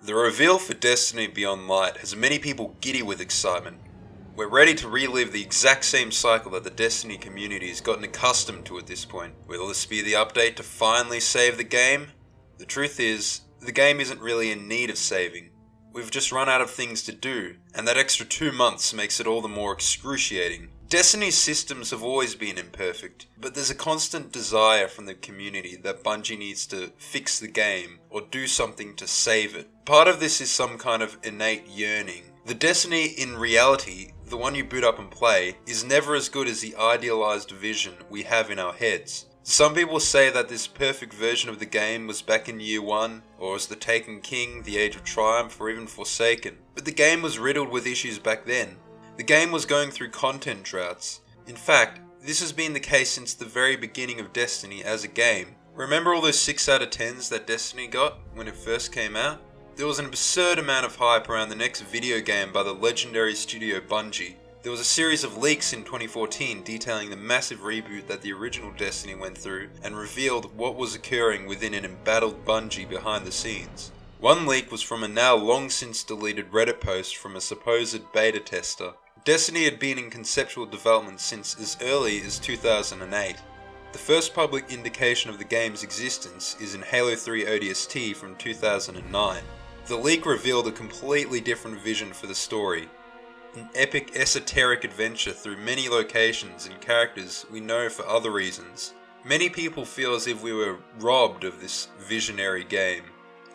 The reveal for Destiny Beyond Light has many people giddy with excitement. We're ready to relive the exact same cycle that the Destiny community has gotten accustomed to at this point. Will this be the update to finally save the game? The truth is, the game isn't really in need of saving. We've just run out of things to do, and that extra 2 months makes it all the more excruciating. Destiny's systems have always been imperfect, but there's a constant desire from the community that Bungie needs to fix the game or do something to save it. Part of this is some kind of innate yearning. The Destiny in reality, the one you boot up and play, is never as good as the idealized vision we have in our heads. Some people say that this perfect version of the game was back in year 1, or as the Taken King, the Age of Triumph, or even Forsaken. But the game was riddled with issues back then. The game was going through content droughts. In fact, this has been the case since the very beginning of Destiny as a game. Remember all those 6 out of 10s that Destiny got when it first came out? There was an absurd amount of hype around the next video game by the legendary studio Bungie. There was a series of leaks in 2014 detailing the massive reboot that the original Destiny went through and revealed what was occurring within an embattled Bungie behind the scenes. One leak was from a now long since deleted Reddit post from a supposed beta tester. Destiny had been in conceptual development since as early as 2008. The first public indication of the game's existence is in Halo 3 ODST from 2009. The leak revealed a completely different vision for the story. An epic esoteric adventure through many locations and characters we know for other reasons. Many people feel as if we were robbed of this visionary game.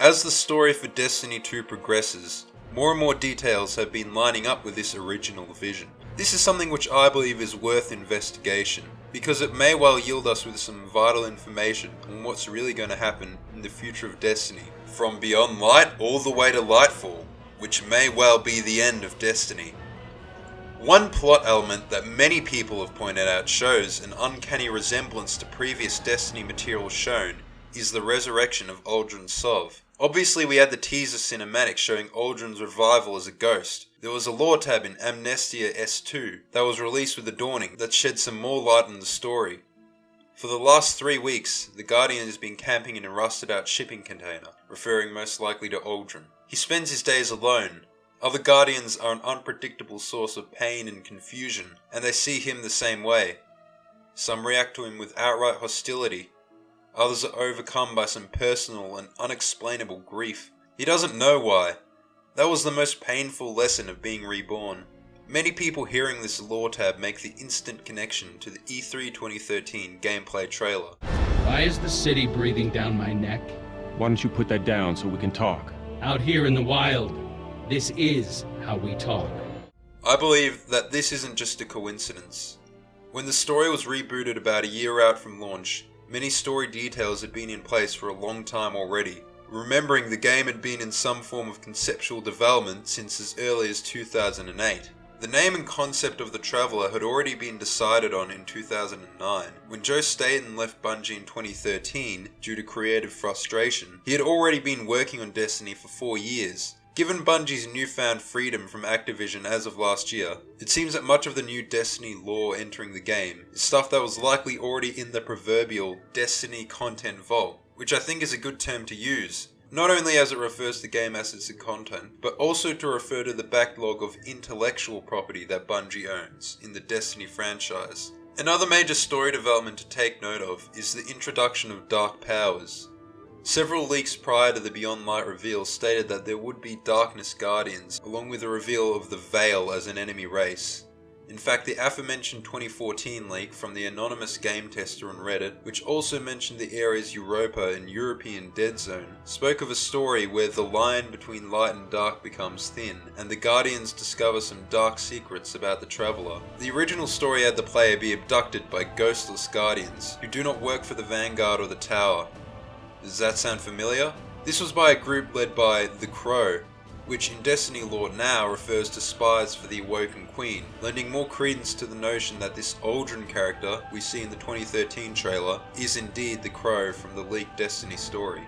As the story for Destiny 2 progresses, more and more details have been lining up with this original vision. This is something which I believe is worth investigation, because it may well yield us with some vital information on what's really going to happen in the future of Destiny, from Beyond Light all the way to Lightfall, which may well be the end of Destiny. One plot element that many people have pointed out shows an uncanny resemblance to previous Destiny material shown is the resurrection of Uldren Sov. Obviously we had the teaser cinematic showing Uldren's revival as a ghost. There was a lore tab in Amnestia S2 that was released with the Dawning that shed some more light on the story. For the last 3 weeks, the Guardian has been camping in a rusted out shipping container, referring most likely to Uldren. He spends his days alone. Other Guardians are an unpredictable source of pain and confusion, and they see him the same way. Some react to him with outright hostility. Others are overcome by some personal and unexplainable grief. He doesn't know why. That was the most painful lesson of being reborn. Many people hearing this lore tab make the instant connection to the E3 2013 gameplay trailer. Why is the city breathing down my neck? Why don't you put that down so we can talk? Out here in the wild, this is how we talk. I believe that this isn't just a coincidence. When the story was rebooted about a year out from launch, many story details had been in place for a long time already. Remembering the game had been in some form of conceptual development since as early as 2008. The name and concept of the Traveler had already been decided on in 2009. When Joe Staten left Bungie in 2013 due to creative frustration, he had already been working on Destiny for 4 years. Given Bungie's newfound freedom from Activision as of last year, it seems that much of the new Destiny lore entering the game is stuff that was likely already in the proverbial Destiny content vault, which I think is a good term to use, not only as it refers to game assets and content, but also to refer to the backlog of intellectual property that Bungie owns in the Destiny franchise. Another major story development to take note of is the introduction of Dark Powers. Several leaks prior to the Beyond Light reveal stated that there would be Darkness Guardians, along with the reveal of the Veil as an enemy race. In fact, the aforementioned 2014 leak from the anonymous game tester on Reddit, which also mentioned the areas Europa and European Dead Zone, spoke of a story where the line between light and dark becomes thin, and the Guardians discover some dark secrets about the Traveler. The original story had the player be abducted by ghostless Guardians, who do not work for the Vanguard or the Tower. Does that sound familiar? This was by a group led by The Crow, which in Destiny lore now refers to spies for the Awoken Queen, lending more credence to the notion that this Uldren character we see in the 2013 trailer is indeed the Crow from the leaked Destiny story.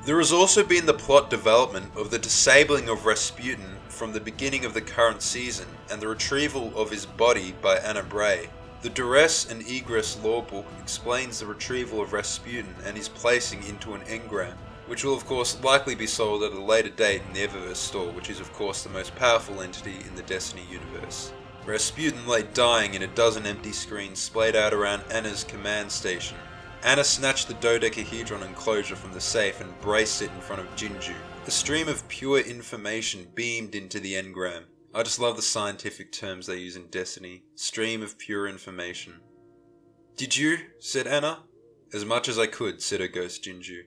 There has also been the plot development of the disabling of Rasputin from the beginning of the current season and the retrieval of his body by Anna Bray. The Duress and Egress lore book explains the retrieval of Rasputin and his placing into an engram. which will of course likely be sold at a later date in the Eververse store, which is of course the most powerful entity in the Destiny universe. Rasputin lay dying in a dozen empty screens splayed out around Anna's command station. Anna snatched the dodecahedron enclosure from the safe and braced it in front of Jinju. A stream of pure information beamed into the engram. I just love the scientific terms they use in Destiny. Stream of pure information. "Did you?" said Anna. "As much as I could," said her ghost Jinju.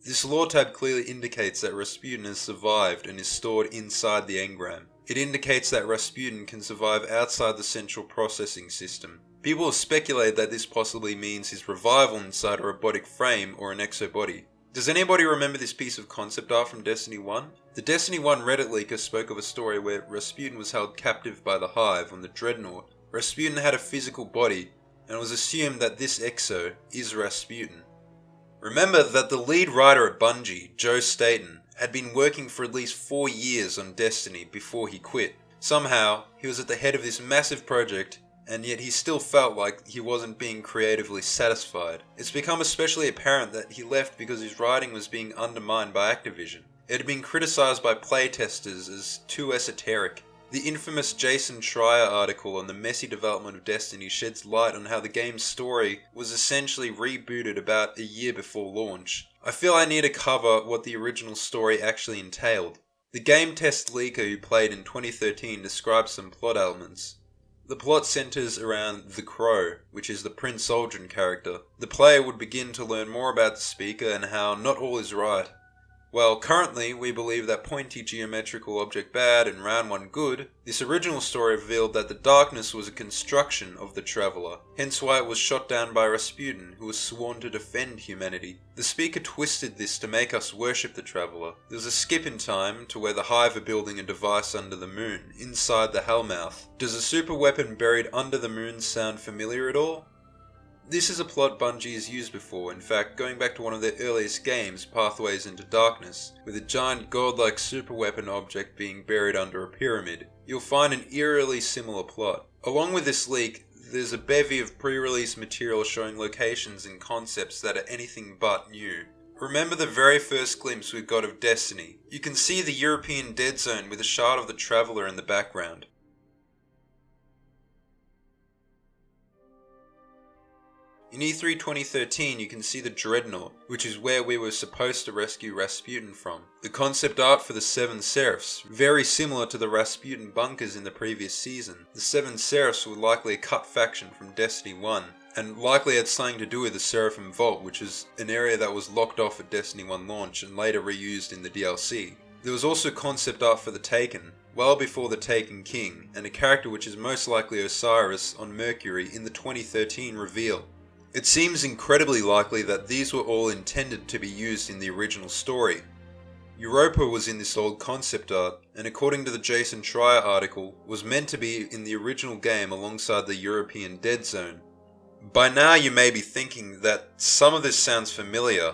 This lore tab clearly indicates that Rasputin has survived and is stored inside the engram. It indicates that Rasputin can survive outside the central processing system. People have speculated that this possibly means his revival inside a robotic frame or an exobody. Does anybody remember this piece of concept art from Destiny 1? The Destiny 1 Reddit leaker spoke of a story where Rasputin was held captive by the Hive on the Dreadnought. Rasputin had a physical body, and it was assumed that this exo is Rasputin. Remember that the lead writer at Bungie, Joe Staten, had been working for at least 4 years on Destiny before he quit. Somehow, he was at the head of this massive project, and yet he still felt like he wasn't being creatively satisfied. It's become especially apparent that he left because his writing was being undermined by Activision. It had been criticized by playtesters as too esoteric. The infamous Jason Schreier article on the messy development of Destiny sheds light on how the game's story was essentially rebooted about a year before launch. I feel I need to cover what the original story actually entailed. The game test leaker who played in 2013 describes some plot elements. The plot centers around the Crow, which is the Prince Aldrin character. The player would begin to learn more about the speaker and how not all is right. Well, currently, we believe that pointy geometrical object bad and round one good. This original story revealed that the darkness was a construction of the Traveler, hence why it was shot down by Rasputin, who was sworn to defend humanity. The speaker twisted this to make us worship the Traveler. There was a skip in time to where the Hive are building a device under the moon, inside the Hellmouth. Does a super weapon buried under the moon sound familiar at all? This is a plot Bungie has used before, in fact going back to one of their earliest games, Pathways into Darkness, with a giant godlike superweapon object being buried under a pyramid. You'll find an eerily similar plot. Along with this leak, there's a bevy of pre-release material showing locations and concepts that are anything but new. Remember the very first glimpse we got of Destiny. You can see the European Dead Zone with a shard of the Traveler in the background. In E3 2013 you can see the Dreadnought, which is where we were supposed to rescue Rasputin from. The concept art for the Seven Seraphs, very similar to the Rasputin bunkers in the previous season. The Seven Seraphs were likely a cut faction from Destiny 1, and likely had something to do with the Seraphim Vault, which is an area that was locked off at Destiny 1 launch and later reused in the DLC. There was also concept art for the Taken, well before the Taken King, and a character which is most likely Osiris on Mercury in the 2013 reveal. It seems incredibly likely that these were all intended to be used in the original story. Europa was in this old concept art, and according to the Jason Schreier article, was meant to be in the original game alongside the European Dead Zone. By now you may be thinking that some of this sounds familiar.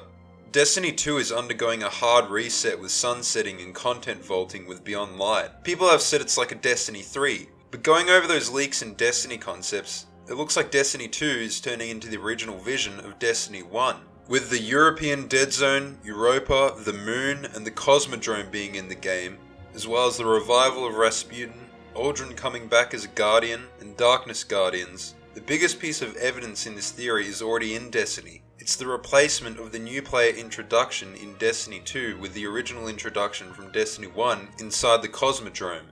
Destiny 2 is undergoing a hard reset with sunsetting and content vaulting with Beyond Light. People have said it's like a Destiny 3, but going over those leaks and Destiny concepts, it looks like Destiny 2 is turning into the original vision of Destiny 1. With the European Dead Zone, Europa, the Moon, and the Cosmodrome being in the game, as well as the revival of Rasputin, Aldrin coming back as a Guardian, and Darkness Guardians, the biggest piece of evidence in this theory is already in Destiny. It's the replacement of the new player introduction in Destiny 2 with the original introduction from Destiny 1 inside the Cosmodrome.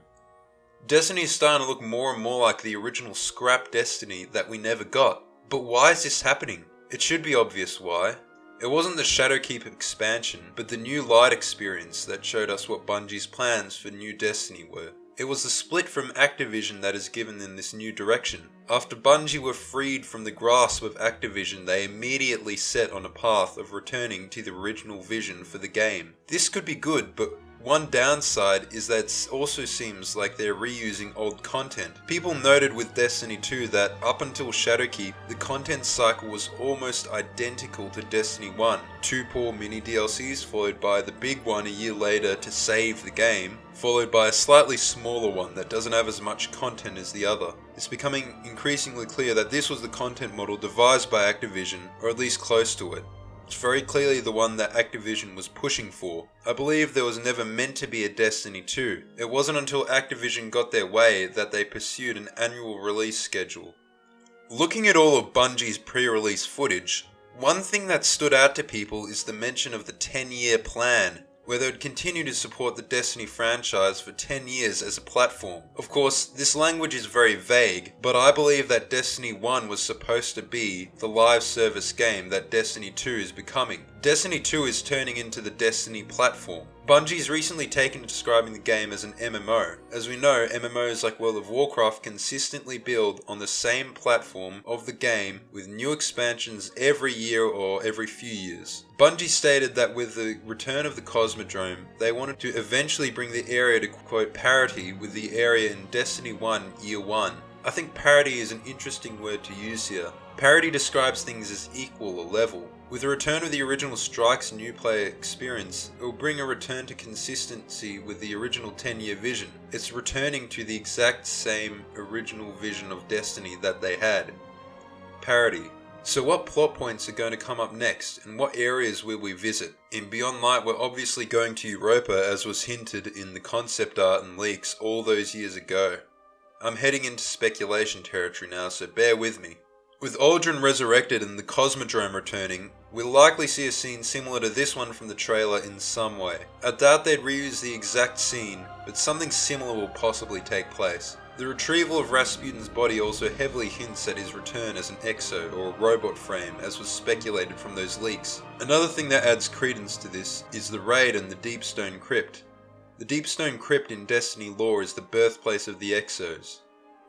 Destiny is starting to look more and more like the original scrap Destiny that we never got. But why is this happening? It should be obvious why. It wasn't the Shadowkeep expansion, but the new Light experience that showed us what Bungie's plans for new Destiny were. It was the split from Activision that has given them this new direction. After Bungie were freed from the grasp of Activision, they immediately set on a path of returning to the original vision for the game. This could be good, but one downside is that it also seems like they're reusing old content. People noted with Destiny 2 that up until Shadowkeep, the content cycle was almost identical to Destiny 1. 2 poor mini DLCs followed by the big one a year later to save the game, followed by a slightly smaller one that doesn't have as much content as the other. It's becoming increasingly clear that this was the content model devised by Activision, or at least close to it. It's very clearly the one that Activision was pushing for. I believe there was never meant to be a Destiny 2. It wasn't until Activision got their way that they pursued an annual release schedule. Looking at all of Bungie's pre-release footage, one thing that stood out to people is the mention of the 10-year plan, where they would continue to support the Destiny franchise for 10 years as a platform. Of course, this language is very vague, but I believe that Destiny 1 was supposed to be the live service game that Destiny 2 is becoming. Destiny 2 is turning into the Destiny platform. Bungie's recently taken to describing the game as an MMO. As we know, MMOs like World of Warcraft consistently build on the same platform of the game with new expansions every year or every few years. Bungie stated that with the return of the Cosmodrome, they wanted to eventually bring the area to quote parity with the area in Destiny 1 Year 1. I think parity is an interesting word to use here. Parity describes things as equal or level. With the return of the original Strike's new player experience, it will bring a return to consistency with the original 10-year vision. It's returning to the exact same original vision of Destiny that they had. Parity. So what plot points are going to come up next, and what areas will we visit? In Beyond Light, we're obviously going to Europa, as was hinted in the concept art and leaks all those years ago. I'm heading into speculation territory now, so bear with me. With Aldrin resurrected and the Cosmodrome returning, we'll likely see a scene similar to this one from the trailer in some way. I doubt they'd reuse the exact scene, but something similar will possibly take place. The retrieval of Rasputin's body also heavily hints at his return as an exo or a robot frame, as was speculated from those leaks. Another thing that adds credence to this is the raid and the Deepstone Crypt. The Deepstone Crypt in Destiny lore is the birthplace of the exos.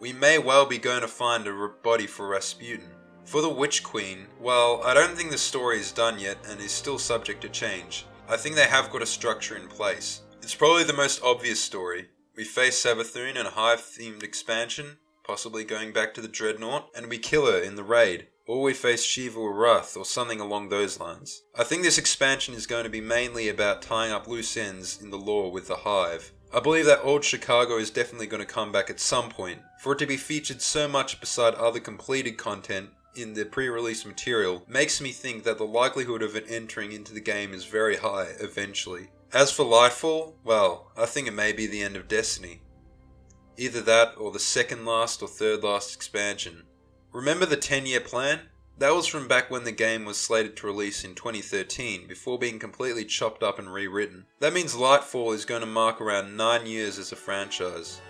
We may well be going to find a body for Rasputin. For the Witch Queen, well, I don't think the story is done yet and is still subject to change. I think they have got a structure in place. It's probably the most obvious story. We face Savathun in a Hive-themed expansion, possibly going back to the Dreadnought, and we kill her in the raid. Or we face Shiva or Wrath, or something along those lines. I think this expansion is going to be mainly about tying up loose ends in the lore with the Hive. I believe that Old Chicago is definitely going to come back at some point. For it to be featured so much beside other completed content in the pre-release material makes me think that the likelihood of it entering into the game is very high eventually. As for Lightfall, well, I think it may be the end of Destiny. Either that or the second last or third last expansion. Remember the 10-year plan? That was from back when the game was slated to release in 2013, before being completely chopped up and rewritten. That means Lightfall is going to mark around 9 years as a franchise.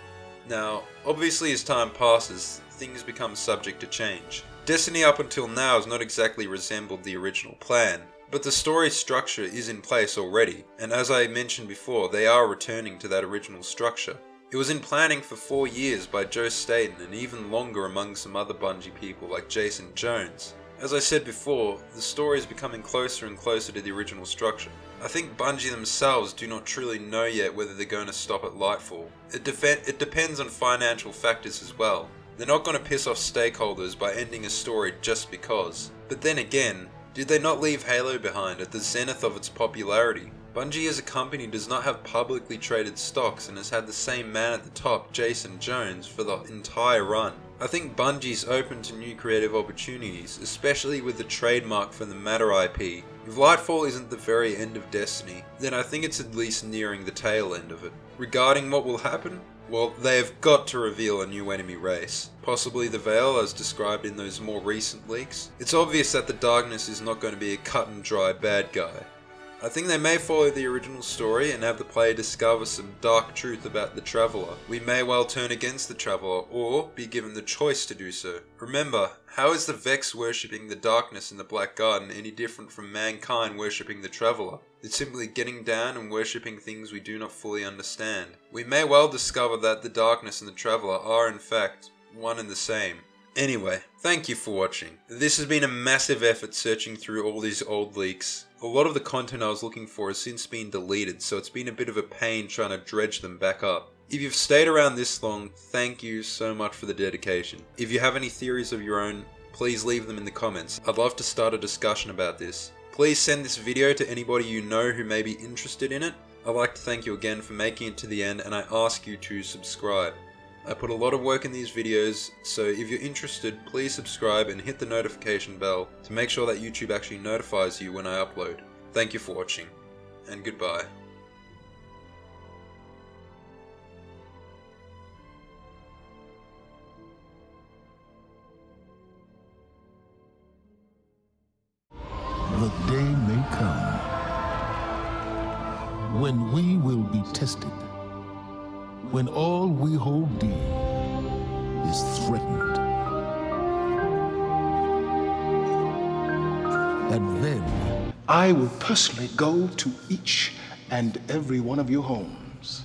Now, obviously as time passes, things become subject to change. Destiny up until now has not exactly resembled the original plan, but the story structure is in place already, and as I mentioned before, they are returning to that original structure. It was in planning for 4 years by Joe Staten and even longer among some other Bungie people like Jason Jones. As I said before, the story is becoming closer and closer to the original structure. I think Bungie themselves do not truly know yet whether they're going to stop at Lightfall. It depends on financial factors as well. They're not going to piss off stakeholders by ending a story just because. But then again, did they not leave Halo behind at the zenith of its popularity? Bungie as a company does not have publicly traded stocks and has had the same man at the top, Jason Jones, for the entire run. I think Bungie's open to new creative opportunities, especially with the trademark for the Matter IP. If Lightfall isn't the very end of Destiny, then I think it's at least nearing the tail end of it. Regarding what will happen, well, they have got to reveal a new enemy race. Possibly the Veil, as described in those more recent leaks. It's obvious that the Darkness is not going to be a cut and dry bad guy. I think they may follow the original story and have the player discover some dark truth about the Traveler. We may well turn against the Traveler, or be given the choice to do so. Remember, how is the Vex worshipping the darkness in the Black Garden any different from mankind worshipping the Traveler? It's simply getting down and worshipping things we do not fully understand. We may well discover that the darkness and the Traveler are in fact one and the same. Anyway, thank you for watching. This has been a massive effort searching through all these old leaks. A lot of the content I was looking for has since been deleted, so it's been a bit of a pain trying to dredge them back up. If you've stayed around this long, thank you so much for the dedication. If you have any theories of your own, please leave them in the comments. I'd love to start a discussion about this. Please send this video to anybody you know who may be interested in it. I'd like to thank you again for making it to the end, and I ask you to subscribe. I put a lot of work in these videos, so if you're interested, please subscribe and hit the notification bell to make sure that YouTube actually notifies you when I upload. Thank you for watching, and goodbye. The day may come when we will be tested, when all we hold dear is threatened. And then I will personally go to each and every one of your homes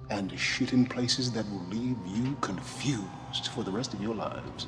and shit in places that will leave you confused for the rest of your lives.